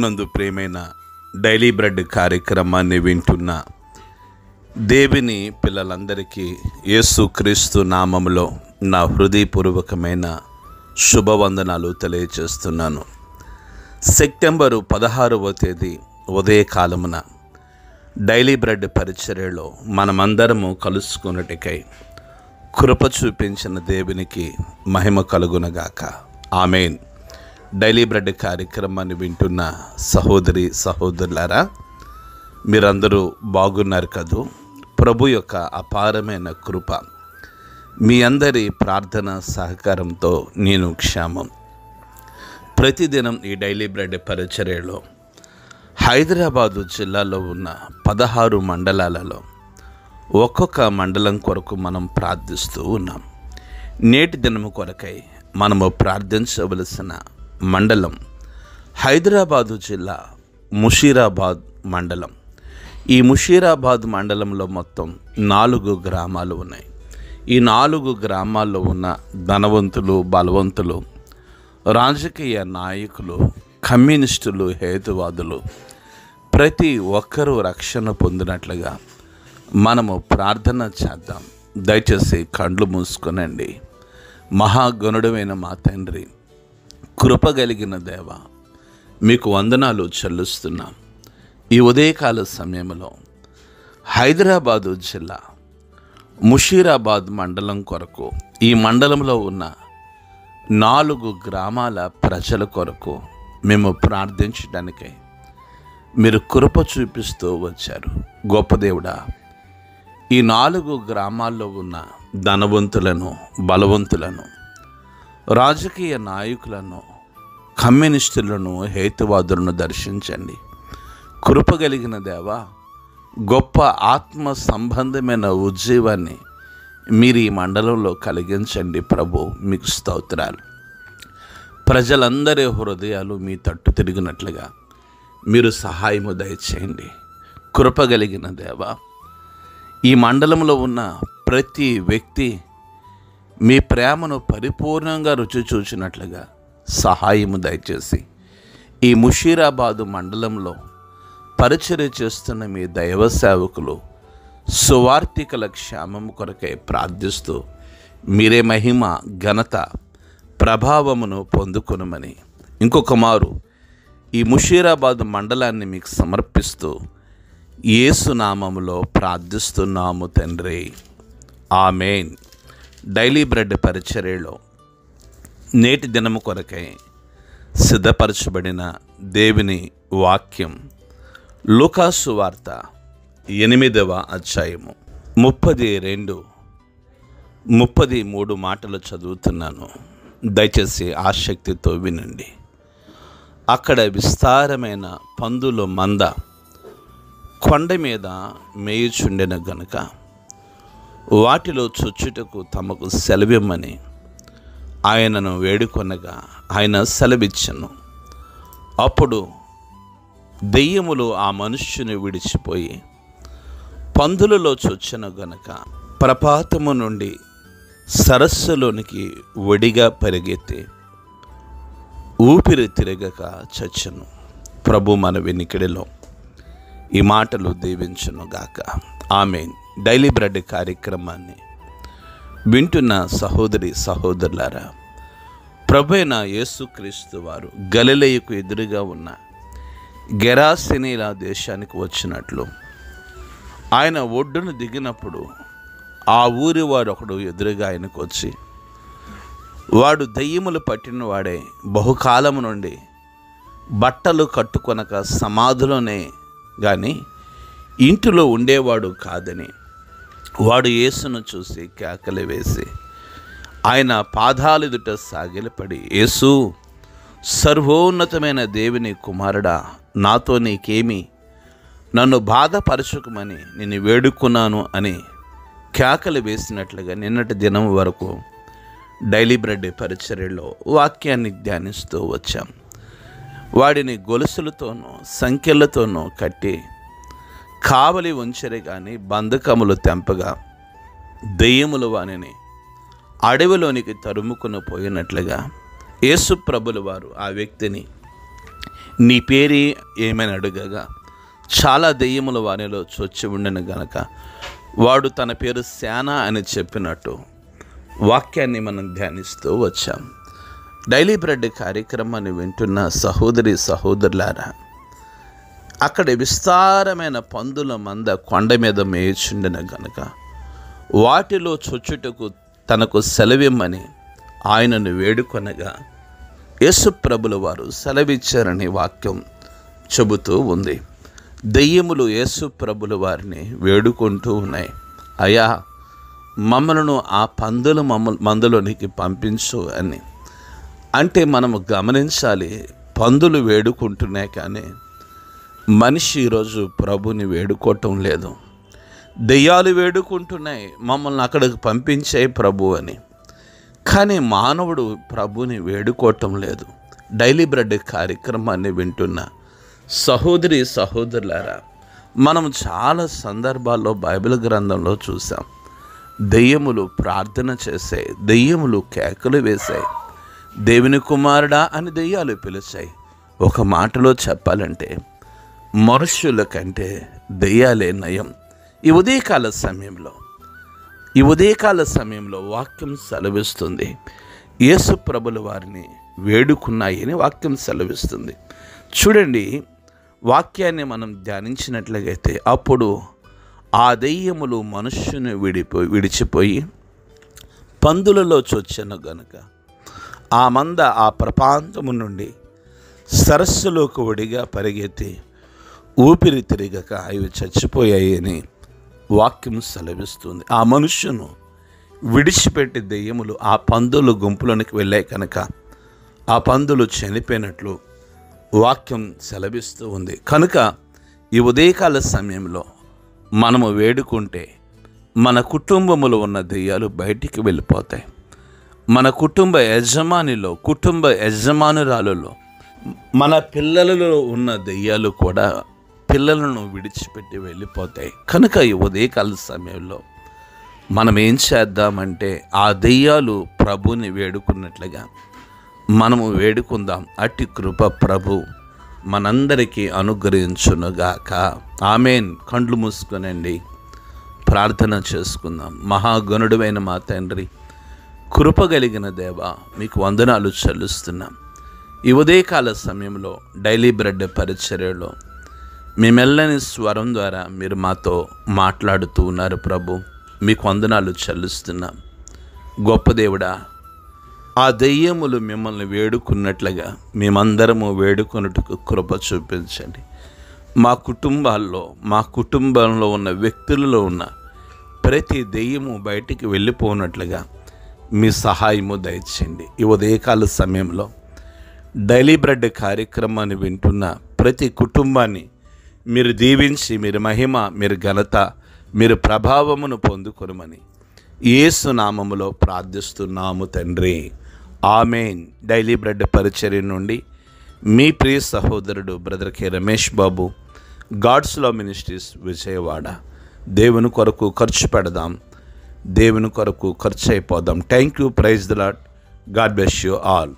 ప్రభునందు ప్రియమైన daily bread కార్యక్రమాన్ని వింటున్న దేవుని పిల్లలందరికీ యేసుక్రీస్తు నామములో నా హృదయపూర్వకమైన శుభవందనాలు తెలియజేస్తున్నాను. సెప్టెంబరు 16వ తేదీ ఉదయకాలమున డైలీ బ్రెడ్ పరిచర్యలో మనమందరము కలుసుకున్నటికై కృప చూపించిన దేవునికి మహిమ కలుగునగాక. ఆమేన్. డైలీ బ్రెడ్ కార్యక్రమాన్ని వింటున్న సహోదరి సహోదరులారా, మీరందరూ బాగున్నారు కదూ? ప్రభు యొక్క అపారమైన కృప మీ అందరి ప్రార్థన సహకారంతో నేను క్షేమం. ప్రతిదినం ఈ డైలీ బ్రెడ్ పరిచర్యలో హైదరాబాదు జిల్లాలో ఉన్న 16 మండలాలలో ఒక్కొక్క మండలం కొరకు మనం ప్రార్థిస్తూ ఉన్నాం. నేటి దినము కొరకై మనము ప్రార్థించవలసిన మండలం హైదరాబాదు జిల్లా ముషీరాబాద్ మండలం. ఈ ముషీరాబాద్ మండలంలో మొత్తం 4 గ్రామాలు ఉన్నాయి. ఈ 4 గ్రామాల్లో ఉన్న ధనవంతులు, బలవంతులు, రాజకీయ నాయకులు, కమ్యూనిస్టులు, హేతువాదులు ప్రతి ఒక్కరూ రక్షణ పొందినట్లుగా మనము ప్రార్థన చేద్దాం. దయచేసి కండ్లు మూసుకొనండి. మహాగణుడమైన మా తండ్రి, కృప కలిగిన దేవ, మీకు వందనాలు చెల్లిస్తున్నాం. ఈ ఉదయకాల సమయంలో హైదరాబాదు జిల్లా ముషీరాబాద్ మండలం కొరకు, ఈ మండలంలో ఉన్న 4 గ్రామాల ప్రజల కొరకు మేము ప్రార్థించడానికై మీరు కృప చూపిస్తూ వచ్చారు. గొప్ప దేవుడా, ఈ 4 గ్రామాల్లో ఉన్న ధనవంతులను, బలవంతులను, రాజకీయ నాయకులను, కమ్యూనిస్టులను, హేతువాదులను దర్శించండి. కృప కలిగిన దేవా, గొప్ప ఆత్మ సంబంధమైన ఉజ్జీవాన్ని మీరు ఈ మండలంలో కలిగించండి. ప్రభు, మీకు స్తోత్రాలు. ప్రజలందరి హృదయాలు మీ తట్టు తిరిగినట్లుగా మీరు సహాయము దయచేయండి. కృప కలిగిన దేవా, ఈ మండలంలో ఉన్న ప్రతి వ్యక్తి మీ ప్రేమను పరిపూర్ణంగా రుచి చూచినట్లుగా సహాయము దయచేసి ఈ ముషీరాబాదు మండలంలో పరిచర్య చేస్తున్న మీ దైవ సేవకులు, సువార్థికుల క్షేమం కొరకై ప్రార్థిస్తూ మీరే మహిమ, ఘనత, ప్రభావమును పొందుకొనుమని ఇంకొక మారు ఈ ముషీరాబాదు మండలాన్ని మీకు సమర్పిస్తూ యేసు నామములో ప్రార్థిస్తున్నాము తండ్రి. ఆమేన్. డైలీ బ్రెడ్ పరిచర్యలో నేటి దినము కొరకై సిద్ధపరచబడిన దేవుని వాక్యం లూకాసు వార్త 8వ అధ్యాయము 32, 33 మాటలు చదువుతున్నాను. దయచేసి ఆసక్తితో వినండి. అక్కడ విస్తారమైన పందుల మంద కొండ మీద మేయుచుండెను గనుక వాటిలో చొచ్చుటకు తమకు సెలవిమ్మని ఆయనను వేడుకొనగా ఆయన సెలవిచ్చెను. అప్పుడు దెయ్యములు ఆ మనుష్యుని విడిచిపోయి పందులలో చొచ్చెను గనుక ప్రపాతము నుండి సరస్సులోనికి ఒడిగా పరిగెత్తి ఊపిరి తిరగక చచ్చెను. ప్రభు మన వినికిడిలో ఈ మాటలు దీవించును గాక. ఆమేన్. డైలీ బ్రెడ్ కార్యక్రమాన్ని వింటున్న సహోదరి సహోదరులారా, ప్రభువైన యేసుక్రీస్తు వారు గలిలయకు ఎదురుగా ఉన్న గెరాసెనీల దేశానికి వచ్చినట్లు ఆయన ఒడ్డును దిగినప్పుడు ఆ ఊరి వాడు ఒకడు ఎదురుగా ఆయనకు వచ్చి, వాడు దయ్యములు పట్టిన వాడే, బహుకాలము నుండి బట్టలు కట్టుకొనక సమాధిలోనే గాని ఇంటిలో ఉండేవాడు కాదని, వాడు యేసును చూసి కేకలు వేసి ఆయన పాదాలెదుట సాగిలపడి, యేసు, సర్వోన్నతమైన దేవుని కుమారుడా, నాతో నీకేమి, నన్ను బాధపరచుకుమని నిన్ను వేడుకున్నాను అని కేకలు వేసినట్లుగా నిన్నటి దినం వరకు డైలీ బ్రెడ్ పరిచర్యలో వాక్యాన్ని ధ్యానిస్తూ వచ్చాం. వాడిని గొలుసులతోనూ సంఖ్యలతోనూ కట్టి కావలి ఉంచరే కానీ బంధకములు తెంపగా దెయ్యములు వానిని అడవిలోనికి తరుముకుని పోయినట్లుగా యేసు ప్రభుల వారు ఆ వ్యక్తిని నీ పేరే ఏమని అడగగా చాలా దెయ్యములు వారిలో చొచ్చి ఉండెను గనక వాడు తన పేరు శానా అని చెప్పినట్టు వాక్యాన్ని మనం ధ్యానిస్తూ వచ్చాం. డైలీ బ్రెడ్ కార్యక్రమాన్ని వింటున్న సహోదరి సహోదరులారా, అక్కడ విస్తారమైన పందుల మంద కొండ మీద మేయుచుండెను గనక వాటిలో చొచ్చుటకు తనకు సెలవిమ్మని ఆయనను వేడుకొనగా యేసు ప్రభుల వారు సెలవిచ్చారని వాక్యం చెబుతూ ఉంది. దెయ్యములు యేసు ప్రభుల వారిని వేడుకుంటూ ఉన్నాయి, అయ్యా మమ్మలను ఆ పందుల మందులోనికి పంపించు అని. అంటే మనము గమనించాలి, పందులు వేడుకుంటున్నాయి కానీ మనిషి ఈరోజు ప్రభుని వేడుకోవటం లేదు. దెయ్యాలు వేడుకుంటున్నాయి మమ్మల్ని అక్కడికి పంపించే ప్రభు అని, కానీ మానవుడు ప్రభుని వేడుకోవటం లేదు. డైలీ బ్రెడ్ కార్యక్రమాన్ని వింటున్న సహోదరి సహోదరులారా, మనం చాలా సందర్భాల్లో బైబిల్ గ్రంథంలో చూసాం, దెయ్యములు ప్రార్థన చేశాయి, దెయ్యములు కేకలు వేశాయి, దేవుని కుమారుడా అని దెయ్యాలు పిలిచాయి. ఒక మాటలో చెప్పాలంటే మనుష్యుల కంటే దెయ్యాలే నయం. ఈ ఉదయకాల సమయంలో వాక్యం సెలవిస్తుంది, యేసు ప్రభుల వారిని వేడుకున్నాయని వాక్యం సెలవిస్తుంది. చూడండి, వాక్యాన్ని మనం ధ్యానించినట్లయితే అప్పుడు ఆ దెయ్యములు మనుష్యుని విడిచిపోయి పందులలో చొచ్చెను గనుక ఆ మంద ఆ ప్రపాంతము నుండి సరస్సులోకి ఒడిగా పరిగెత్తి ఊపిరి తిరగక అవి చచ్చిపోయాయి అని వాక్యం సెలవిస్తుంది. ఆ మనుష్యును విడిచిపెట్టి దెయ్యములు ఆ పందుల గుంపులోనికి వెళ్ళాయి కనుక ఆ పందులు చనిపోయినట్లు వాక్యం సెలవిస్తూ ఉంది. కనుక ఈ ఉదయకాల సమయంలో మనము వేడుకుంటే మన కుటుంబములో ఉన్న దెయ్యాలు బయటికి వెళ్ళిపోతాయి. మన కుటుంబ యజమానురాలలో మన పిల్లలలో ఉన్న దెయ్యాలు కూడా పిల్లలను విడిచిపెట్టి వెళ్ళిపోతాయి. కనుక ఈ ఉదయకాల సమయంలో మనం ఏం చేద్దామంటే ఆ దెయ్యాలు ప్రభుని వేడుకున్నట్లుగా మనము వేడుకుందాం. అట్టి కృప ప్రభు మనందరికీ అనుగ్రహించునుగాక. ఆమేన్. కండ్లు మూసుకొనండి, ప్రార్థన చేసుకుందాం. మహాగణుడైన మా తండ్రి, కృప కలిగిన దేవ, మీకు వందనాలు చెల్లిస్తున్నాం. ఈ ఉదయకాల సమయంలో డైలీ బ్రెడ్ పరిచర్యలో మీ మెల్లని స్వరం ద్వారా మీరు మాతో మాట్లాడుతూ ఉన్నారు ప్రభు. మీకు వందనాలు చెల్లిస్తున్నాం. గొప్ప దేవుడా, ఆ దెయ్యములు మిమ్మల్ని వేడుకున్నట్లుగా మేమందరము వేడుకొనుటకు కృప చూపించండి. మా కుటుంబంలో ఉన్న వ్యక్తులలో ఉన్న ప్రతి దెయ్యము బయటికి వెళ్ళిపోనట్లుగా మీ సహాయము దయచేయండి. ఈ ఉదయకాల సమయంలో డైలీ బ్రెడ్ కార్యక్రమాన్ని వింటున్న ప్రతి కుటుంబాన్ని మీరు దీవించి, మీరు మహిమ, మీరు ఘనత, మీరు ప్రభావమును పొందుకొనుమని యేసు నామములో ప్రార్థిస్తున్నాము తండ్రి. ఆమేన్. డైలీ బ్రెడ్ పరిచర్య నుండి మీ ప్రియ సహోదరుడు brother K Ramesh Babu, God's love ministries, Vijayawada. దేవుని కొరకు ఖర్చు పెడదాం, దేవుని కొరకు ఖర్చు అయిపోదాం. Thank you. Praise the Lord. God bless you all.